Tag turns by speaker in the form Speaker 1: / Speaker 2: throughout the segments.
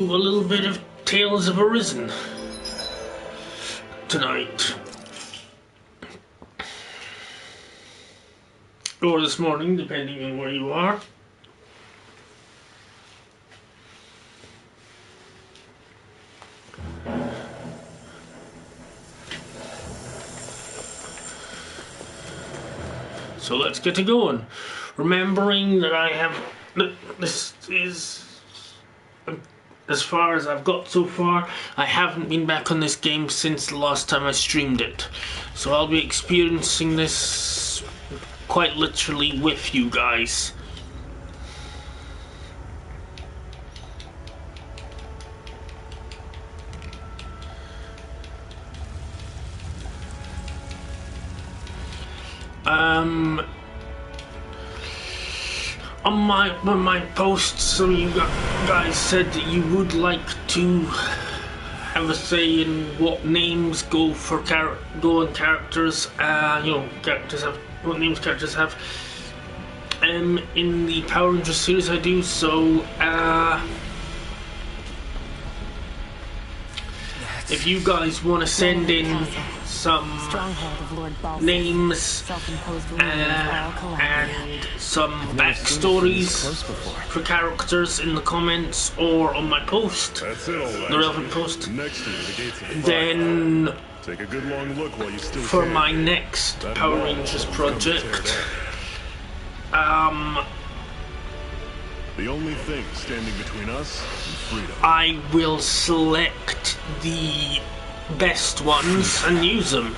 Speaker 1: A little bit of Tales of Arisen tonight. Or this morning, depending on where you are. So let's get it going. Remembering that this is, as far as I've got so far, I haven't been back on this game since the last time I streamed it. So I'll be experiencing this quite literally with you guys. On my post, some of you guys said that you would like to have a say in what names go on characters. Characters have what names characters have. In the Power Rangers series, I do so. If you guys want to send in some names and some backstories for characters in the comments or on my post, the relevant post, then
Speaker 2: take a good long look while you still
Speaker 1: for my next Power Rangers project,
Speaker 2: the only thing standing between us and freedom,
Speaker 1: I will select the best ones and use them.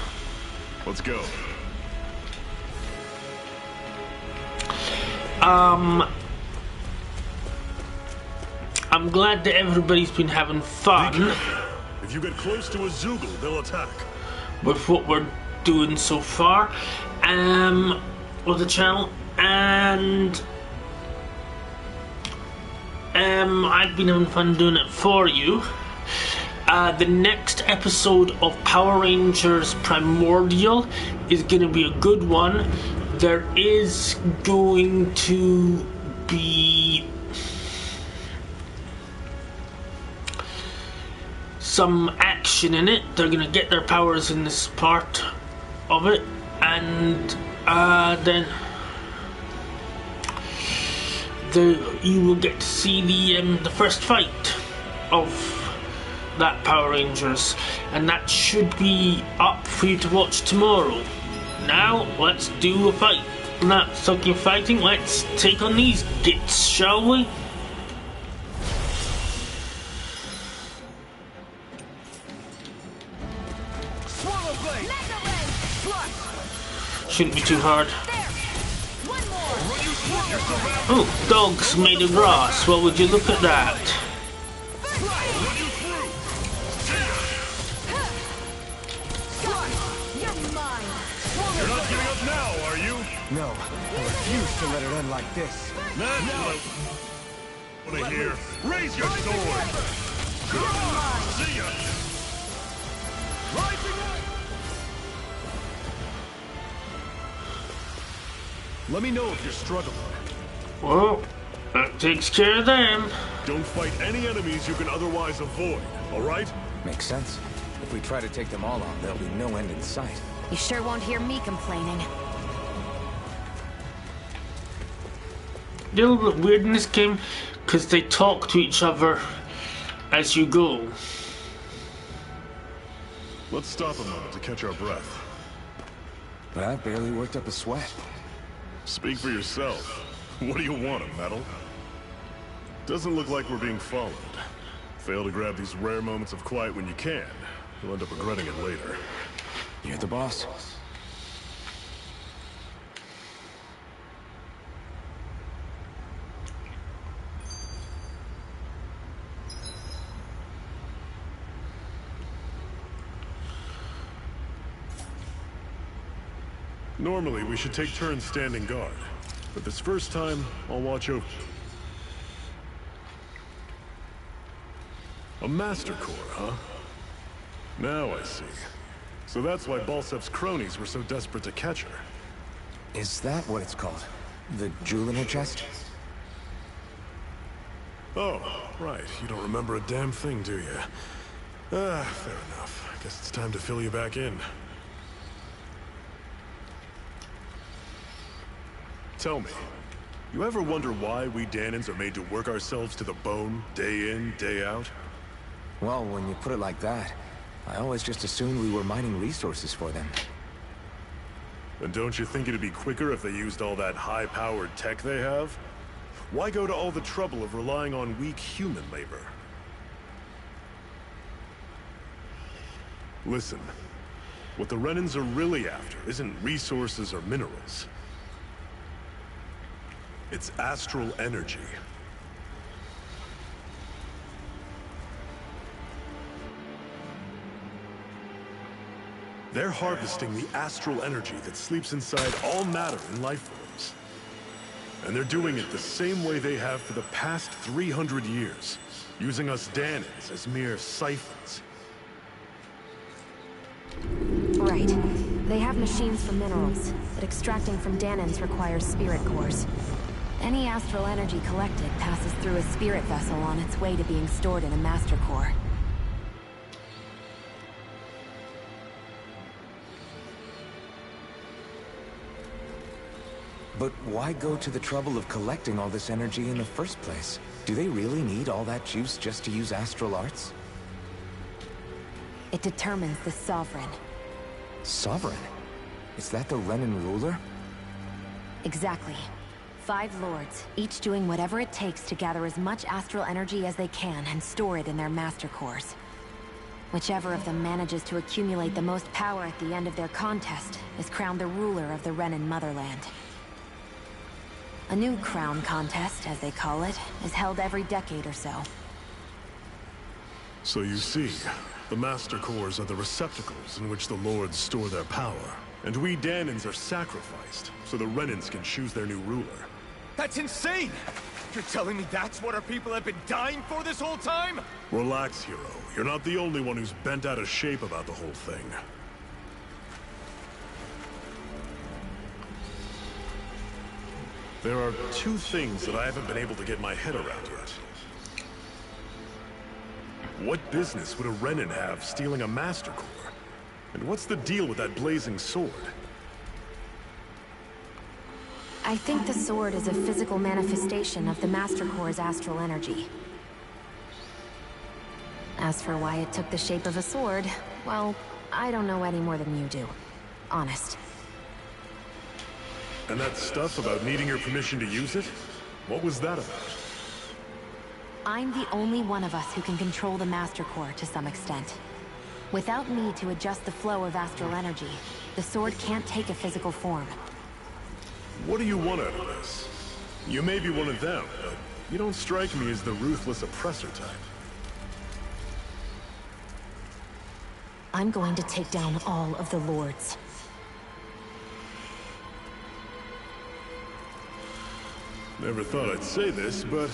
Speaker 2: Let's go.
Speaker 1: I'm glad that everybody's been having fun.
Speaker 2: If you get close to a Zoogle, they'll attack.
Speaker 1: With what we're doing so far, with the channel, and I've been having fun doing it for you. The next episode of Power Rangers Primordial is going to be a good one. There is going to be some action in it. They're going to get their powers in this part of it, and then you will get to see the first fight of that Power Rangers, and that should be up for you to watch tomorrow. Now let's do a fight. Not talking fighting, let's take on these gits, shall we? Shouldn't be too hard. Oh, dogs made of grass. Well, would you look at that?
Speaker 2: You're not giving up now, are you?
Speaker 3: No, I refuse to let it end like this.
Speaker 2: That's what I want to hear. Raise your sword. See ya. Let me know if you're struggling.
Speaker 1: Well, that takes care of them.
Speaker 2: Don't fight any enemies you can otherwise avoid, alright?
Speaker 3: Makes sense. If we try to take them all on, there'll be no end in sight.
Speaker 4: You sure won't hear me complaining.
Speaker 1: A little bit weird in this game because they talk to each other as you go.
Speaker 2: Let's stop a moment to catch our breath.
Speaker 3: But I've barely worked up a sweat.
Speaker 2: Speak for yourself. What do you want, a medal? Doesn't look like we're being followed. Fail to grab these rare moments of quiet when you can. You'll end up regretting it later.
Speaker 3: You're the boss.
Speaker 2: Normally, we should take turns standing guard. But this first time, I'll watch over. A Master Core, huh? Now I see. So that's why Balsev's cronies were so desperate to catch her.
Speaker 3: Is that what it's called? The jewel in her chest?
Speaker 2: Oh, Right, you don't remember a damn thing, do you? Ah, fair enough. I guess it's time to fill you back in. Tell me, you ever wonder why we Danans are made to work ourselves to the bone, day in, day out?
Speaker 3: Well, when you put it like that, I always just assumed we were mining resources for them.
Speaker 2: And don't you think it'd be quicker if they used all that high-powered tech they have? Why go to all the trouble of relying on weak human labor? Listen, what the Renans are really after isn't resources or minerals. It's astral energy. They're harvesting the astral energy that sleeps inside all matter in life forms. And they're doing it the same way they have for the past 300 years, using us Danans as mere siphons.
Speaker 4: Right. They have machines for minerals, but extracting from Danans requires spirit cores. Any astral energy collected passes through a spirit vessel on its way to being stored in a master core.
Speaker 3: But why go to the trouble of collecting all this energy in the first place? Do they really need all that juice just to use astral arts?
Speaker 4: It determines the Sovereign.
Speaker 3: Sovereign? Is that the Renan ruler?
Speaker 4: Exactly. 5 lords, each doing whatever it takes to gather as much astral energy as they can and store it in their master cores. Whichever of them manages to accumulate the most power at the end of their contest is crowned the ruler of the Renan motherland. A new crown contest, as they call it, is held every decade or so.
Speaker 2: So you see, the Master Cores are the receptacles in which the Lords store their power. And we Danans are sacrificed, so the Renans can choose their new ruler.
Speaker 5: That's insane! You're telling me that's what our people have been dying for this whole time?
Speaker 2: Relax, hero. You're not the only one who's bent out of shape about the whole thing. There are 2 things that I haven't been able to get my head around yet. What business would a Renan have stealing a Master Core? And what's the deal with that blazing sword?
Speaker 4: I think the sword is a physical manifestation of the Master Core's astral energy. As for why it took the shape of a sword, well, I don't know any more than you do. Honest.
Speaker 2: And that stuff about needing your permission to use it? What was that about?
Speaker 4: I'm the only one of us who can control the Master Core to some extent. Without me to adjust the flow of astral energy, the sword can't take a physical form.
Speaker 2: What do you want out of this? You may be one of them, but you don't strike me as the ruthless oppressor type.
Speaker 4: I'm going to take down all of the lords.
Speaker 2: Never thought I'd say this, but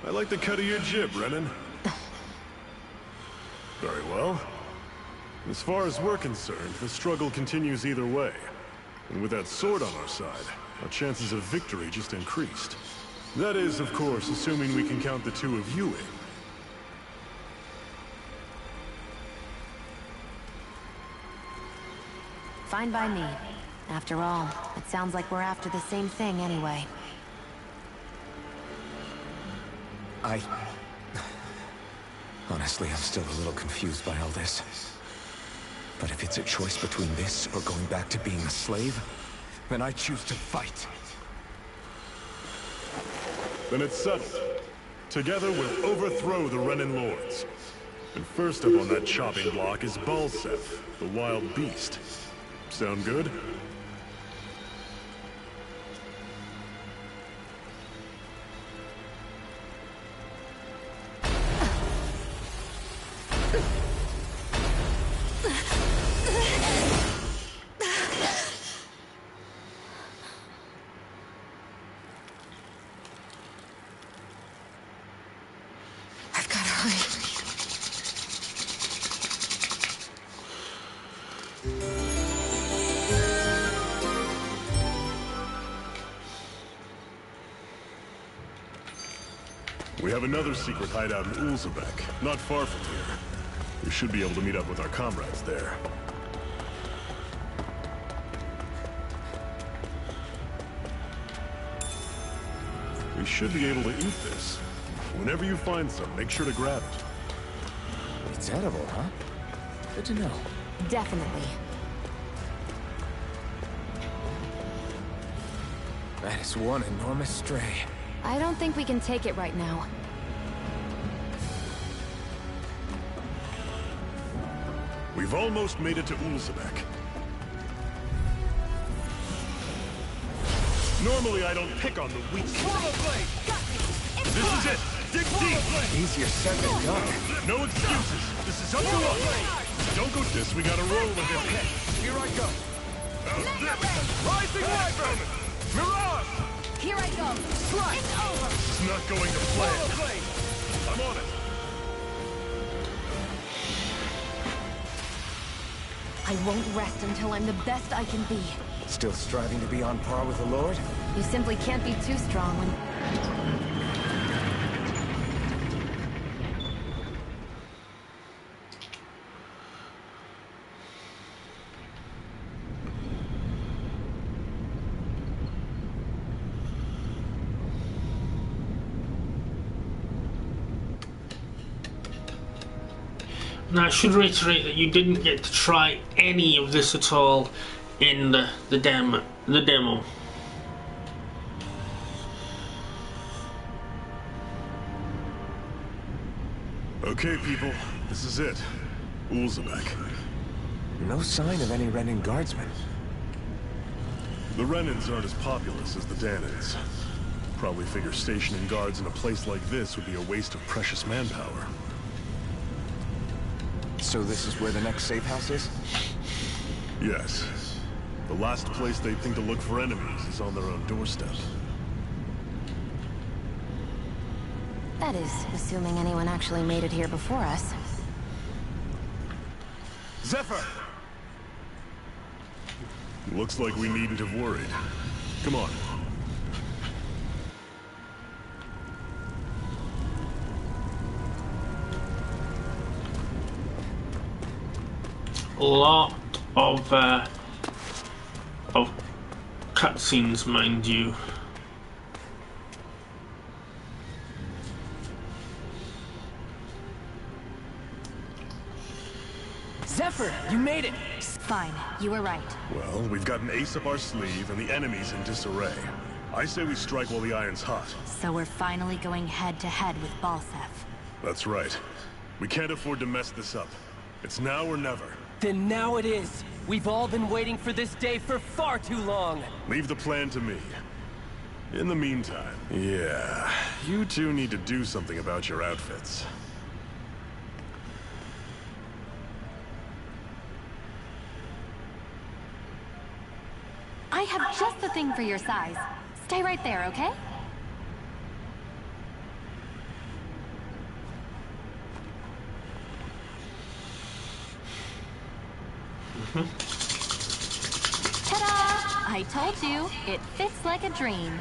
Speaker 2: I like the cut of your jib, Renan. Very well. As far as we're concerned, the struggle continues either way. And with that sword on our side, our chances of victory just increased. That is, of course, assuming we can count the 2 of you in.
Speaker 4: Fine by me. After all, it sounds like we're after the same thing anyway.
Speaker 3: Honestly, I'm still a little confused by all this. But if it's a choice between this or going back to being a slave, then I choose to fight.
Speaker 2: Then it's settled. Together we'll overthrow the Renan Lords. And first up on that chopping block is Balseth, the wild beast. Sound good?
Speaker 4: I've got to hurry.
Speaker 2: We have another secret hideout in Ulzebek, not far from here. We should be able to meet up with our comrades there. We should be able to eat this. Whenever you find some, make sure to grab it.
Speaker 3: It's edible, huh? Good to know.
Speaker 4: Definitely.
Speaker 3: That is one enormous stray.
Speaker 4: I don't think we can take it right now.
Speaker 2: We've almost made it to Ulzebek. Normally I don't pick on the weak. This is it! Dig deep!
Speaker 3: Easier said than done.
Speaker 2: No excuses! This is up to us! Don't go this, we gotta roll with it.
Speaker 3: Here I go.
Speaker 5: Rising weapon! Mirage!
Speaker 4: Here I go.
Speaker 5: Strike!
Speaker 4: It's over.
Speaker 2: It's not going to plan. I'm on it.
Speaker 4: I won't rest until I'm the best I can be.
Speaker 3: Still striving to be on par with the Lord?
Speaker 4: You simply can't be too strong when...
Speaker 1: Now, I should reiterate that you didn't get to try any of this at all in the demo.
Speaker 2: Okay, people, this is it. Ulzebek.
Speaker 3: No sign of any Renin guardsmen.
Speaker 2: The Renins aren't as populous as the Danins. Probably figure stationing guards in a place like this would be a waste of precious manpower.
Speaker 3: So this is where the next safe house is?
Speaker 2: Yes. The last place they'd think to look for enemies is on their own doorstep.
Speaker 4: That is, assuming anyone actually made it here before us.
Speaker 5: Zephyr!
Speaker 2: Looks like we needn't have worried. Come on.
Speaker 1: A lot of cutscenes, mind you.
Speaker 6: Zephyr, you made it!
Speaker 4: Fine, you were right.
Speaker 2: Well, we've got an ace up our sleeve and the enemy's in disarray. I say we strike while the iron's hot.
Speaker 4: So we're finally going head-to-head with Balsef.
Speaker 2: That's right. We can't afford to mess this up. It's now or never.
Speaker 6: Then now it is! We've all been waiting for this day for far too long!
Speaker 2: Leave the plan to me. In the meantime, yeah, you two need to do something about your outfits.
Speaker 4: I have just the thing for your size. Stay right there, okay? Ta-da! I told you, it fits like a dream.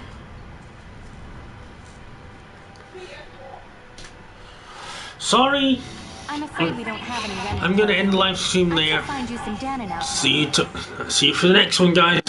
Speaker 1: Sorry,
Speaker 4: I'm afraid we don't have any
Speaker 1: I'm gonna end the live stream
Speaker 4: I
Speaker 1: there.
Speaker 4: should find you some Danon outfits.
Speaker 1: See you for the next one, guys.